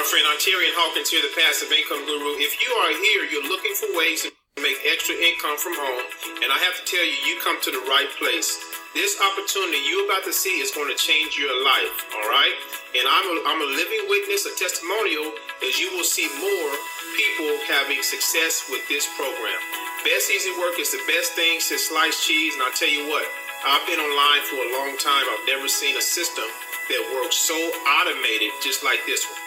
my friend. I'm Tyrion Hawkins here, the Passive Income Guru. If you are here, you're looking for ways to make extra income from home, and I have to tell you, you come to the right place. This opportunity you're about to see is going to change your life, all right? And I'm a living witness, a testimonial, as you will see more people having success with this program. Best Easy Work is the best thing since sliced cheese, and I'll tell you what, I've been online for a long time. I've never seen a system that works so automated just like this one.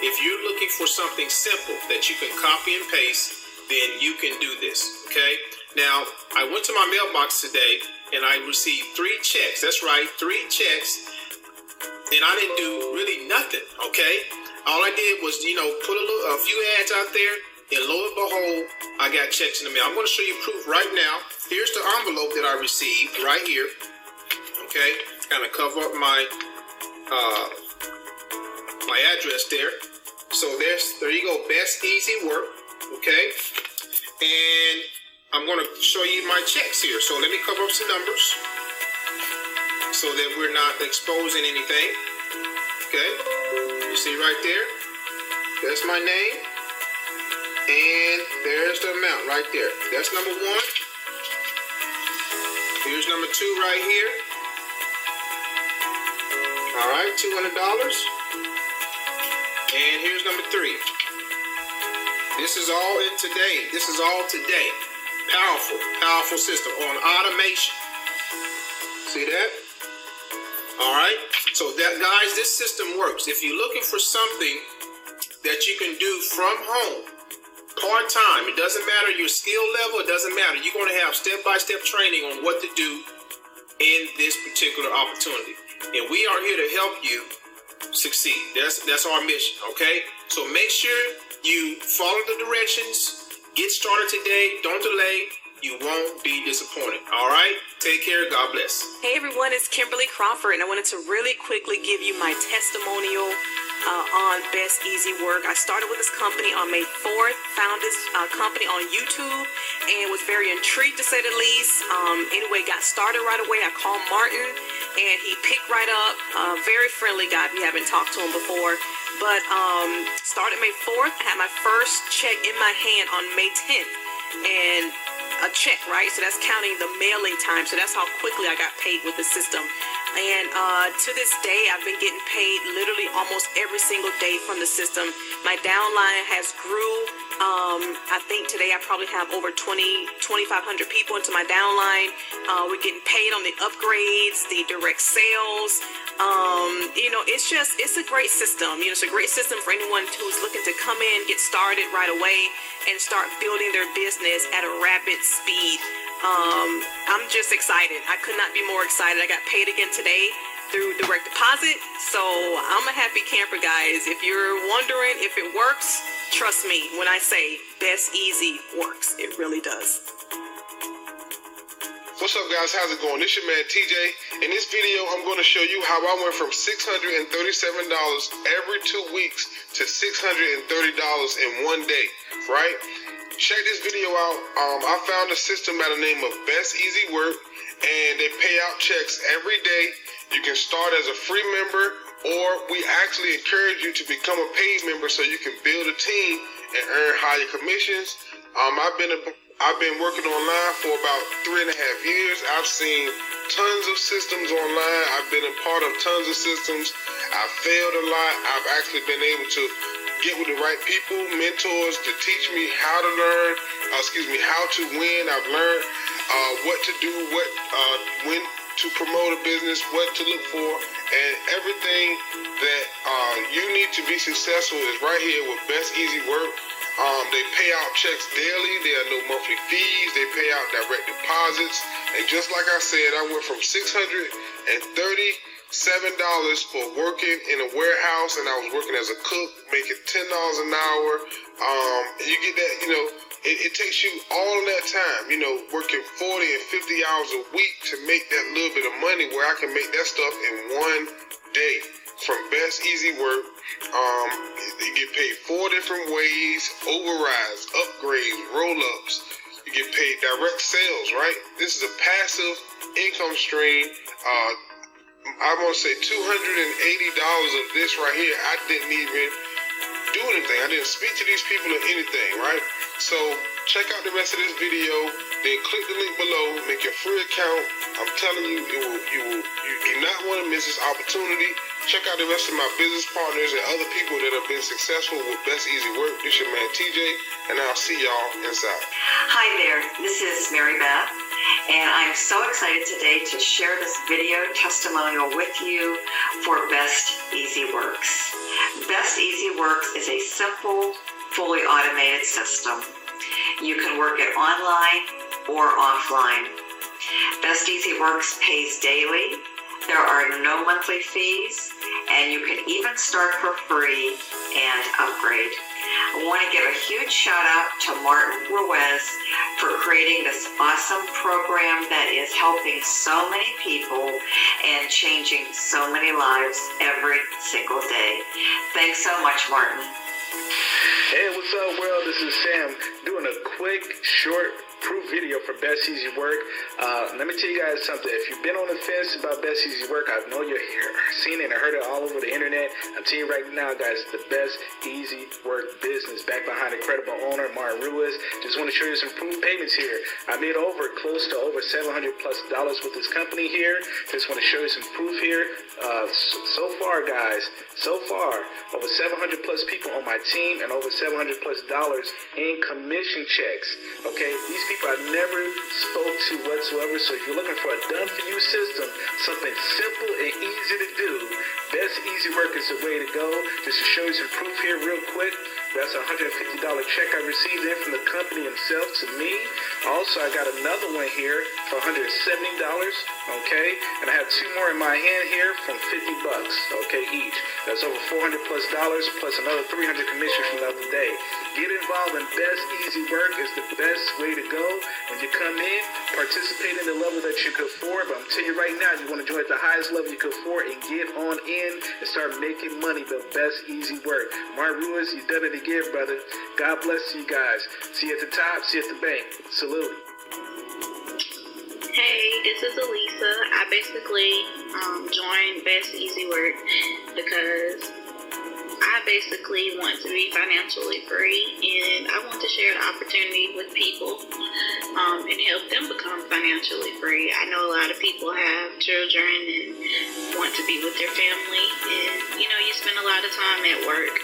If you're looking for something simple that you can copy and paste, then you can do this, okay? Now, I went to my mailbox today and I received 3 checks. That's right, 3 checks. And I didn't do really nothing, okay? All I did was, put a few ads out there, and lo and behold, I got checks in the mail. I'm going to show you proof right now. Here's the envelope that I received right here, okay? Kind of cover up my my address there. So there you go, Best Easy Work, okay? And I'm going to show you my checks here. So let me cover up some numbers so that we're not exposing anything. Okay, you see right there, that's my name, and there's the amount right there. That's number 1. Here's number 2 right here. All right, $200. And here's number 3. This is all in today. This is all today. Powerful, powerful system on automation. See that? All right. So that, guys, this system works. If you're looking for something that you can do from home, part-time, it doesn't matter your skill level, it doesn't matter. You're going to have step-by-step training on what to do in this particular opportunity. And we are here to help you succeed. That's our mission, okay? So make sure you follow the directions. Get started today. Don't delay. You won't be disappointed. All right? Take care. God bless. Hey, everyone. It's Kimberly Crawford, and I wanted to really quickly give you my testimonial on Best Easy Work. I started with this company on May 4th, found this company on YouTube, and was very intrigued, to say the least. Anyway, got started right away. I called Martin, and he picked right up. Very friendly guy. We haven't talked to him before. But started May 4th. I had my first check in my hand on May 10th. And a check, right? So that's counting the mailing time. So that's how quickly I got paid with the system. And to this day, I've been getting paid literally almost every single day from the system. My downline has grew. I think today I probably have over 2,500 people into my downline. We're getting paid on the upgrades, the direct sales. It's a great system. It's a great system for anyone who's looking to come in, get started right away, and start building their business at a rapid speed. I'm just excited. I could not be more excited. I got paid again today through direct deposit. So I'm a happy camper, guys. If you're wondering if it works, trust me when I say Best Easy works. It really does. What's up, guys? How's it going? This your man TJ. In this video, I'm going to show you how I went from $637 every 2 weeks to $630 in one day, right? Check this video out. I found a system by the name of Best Easy Work, and they pay out checks every day. You can start as a free member, or we actually encourage you to become a paid member so you can build a team and earn higher commissions. I've been working online for about 3.5 years. I've seen tons of systems online. I've been a part of tons of systems. I've failed a lot. I've actually been able to get with the right people, mentors to teach me how to learn, how to win. I've learned what to do, when to promote a business, what to look for, and everything that you need to be successful is right here with Best Easy Work. They pay out checks daily. There are no monthly fees. They pay out direct deposits. And just like I said, I went from $637 for working in a warehouse, and I was working as a cook, making $10 an hour. You get that, it takes you all of that time, working 40 and 50 hours a week to make that little bit of money where I can make that stuff in one day. From Best Easy Work, you get paid 4 different ways: overrides, upgrades, roll-ups. You get paid direct sales, right? This is a passive income stream. I want to say $280 of this right here, I didn't even do anything. I didn't speak to these people or anything, right? So check out the rest of this video, then click the link below, make your free account. I'm telling you, you do not want to miss this opportunity. Check out the rest of my business partners and other people that have been successful with Best Easy Work. This your man TJ, and I'll see y'all inside. Hi there, this is Mary Beth, and I'm so excited today to share this video testimonial with you for Best Easy Works. Best Easy Works is a simple, fully automated system. You can work it online or offline. Best Easy Works pays daily. There are no monthly fees, and you can even start for free and upgrade. I want to give a huge shout out to Martin Ruiz for creating this awesome program that is helping so many people and changing so many lives every single day. Thanks so much, Martin. Hey, what's up, world? This is Sam doing a quick, short proof video for Best Easy Work. Let me tell you guys something. If you've been on the fence about Best Easy Work, I know you're seen it and heard it all over the internet. I'm telling you right now, guys, it's the Best Easy Work business. Back behind incredible owner Martin Ruiz. Just want to show you some proof payments here. I made close to over $700+ with this company here. Just want to show you some proof here. So far, guys, over 700+ people on my team and over $700+ in commission checks. Okay, these people I never spoke to whatsoever. So if you're looking for a done-for-you system, something simple and easy to do, Best Easy Work is the way to go. Just to show you some proof here real quick. That's a $150 check I received in from the company himself to me. Also, I got another one here for $170, okay? And I have two more in my hand here from $50, okay, each. That's over $400+ plus another $300 commission from the other day. Get involved in Best Easy Work is the best way to go. When you come in, participate in the level that you could afford. But I'm telling you right now, you want to join at the highest level you could afford and get on in and start making money. The Best Easy Work. Mark Ruiz, you done it again, brother. God bless you guys. See you at the top, see you at the bank. Salute. Hey, this is Elisa. I basically joined Best Easy Work because I basically want to be financially free, and I want to share the opportunity with people and help them become financially free. I know a lot of people have children and want to be with their family, and you spend a lot of time at work,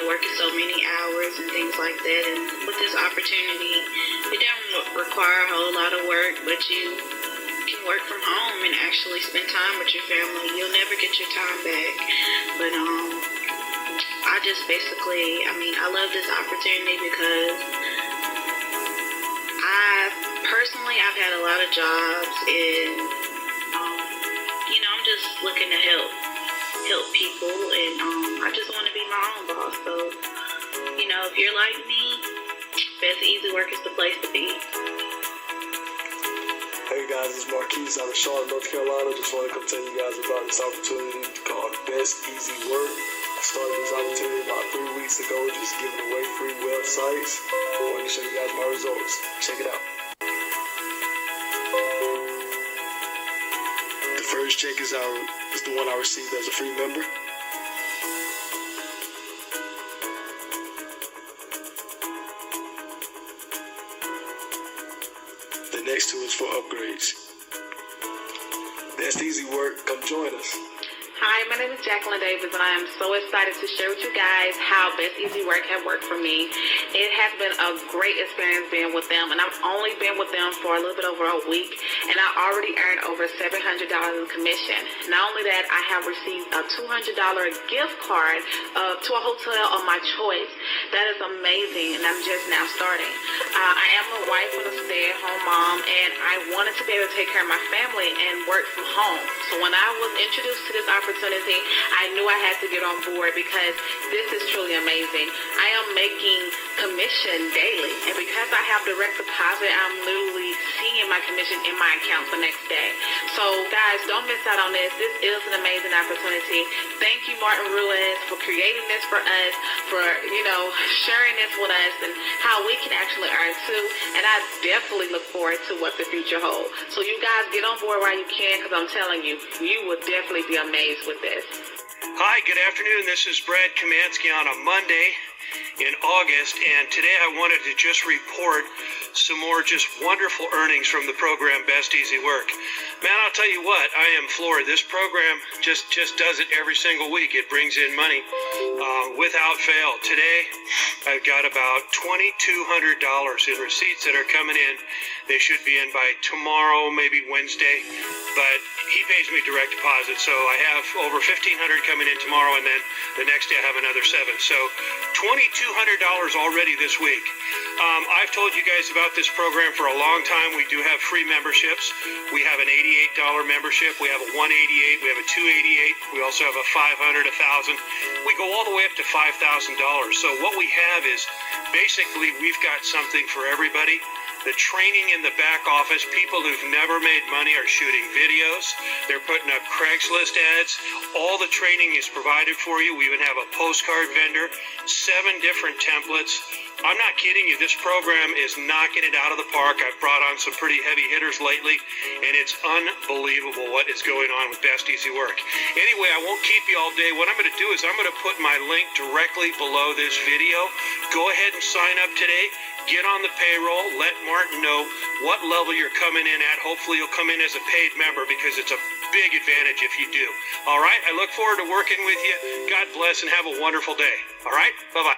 working so many hours and things like that. And with this opportunity, it doesn't require a whole lot of work, but you can work from home and actually spend time with your family. You'll never get your time back. But I just basically, I love this opportunity because I've had a lot of jobs, and I'm just looking to help people, and I just want to be my own boss. So if you're like me, Best Easy Work is the place to be. Hey guys, it's Marquise out of Charlotte, North Carolina. Just want to come tell you guys about this opportunity called Best Easy Work. I started this opportunity about 3 weeks ago, just giving away free websites. I want to show you guys my results. Check it out. The first check is the one I received as a free member. The next two is for upgrades. Best Easy Work, come join us. Hi, my name is Jacqueline Davis, and I am so excited to share with you guys how Best Easy Work have worked for me. It has been a great experience being with them, and I've only been with them for a little bit over a week, and I already earned over $700 in commission. Not only that, I have received a $200 gift card to a hotel of my choice. That is amazing, and I'm just now starting. I am a wife and a stay-at-home mom, and I wanted to be able to take care of my family and work from home. So when I was introduced to this opportunity, I knew I had to get on board because this is truly amazing. I am making commission daily, and because I have direct deposit, I'm literally seeing my commission in my account the next day. So guys, don't miss out on this. This is an amazing opportunity. Thank you, Martin Ruiz, for creating this for us, for sharing this with us and how we can actually earn too. And I definitely look forward to what the future holds. So you guys get on board while you can, because I'm telling you, you will definitely be amazed with this. Hi, good afternoon. This is Brad Kamansky on a Monday in August, and today I wanted to just report some more just wonderful earnings from the program Best Easy Work. Man, I'll tell you what, I am floored. This program just does it every single week. It brings in money without fail. Today, I've got about $2,200 in receipts that are coming in. They should be in by tomorrow, maybe Wednesday, but he pays me direct deposit, so I have over $1,500 coming in tomorrow, and then the next day I have another $7. So $2,200 already this week. I've told you guys about this program for a long time. We do have free memberships. We have an $88 membership. We have a $188. We have a $288. We also have a $500, $1,000. We go all the way up to $5,000. So what we have is basically we've got something for everybody. The training in the back office, people who've never made money are shooting videos. They're putting up Craigslist ads. All the training is provided for you. We even have a postcard vendor, 7 different templates. I'm not kidding you. This program is knocking it out of the park. I've brought on some pretty heavy hitters lately, and it's unbelievable what is going on with Best Easy Work. Anyway, I won't keep you all day. What I'm going to do is I'm going to put my link directly below this video. Go ahead and sign up today. Get on the payroll. Let Martin know what level you're coming in at. Hopefully you'll come in as a paid member because it's a big advantage if you do. All right? I look forward to working with you. God bless and have a wonderful day. All right? Bye-bye.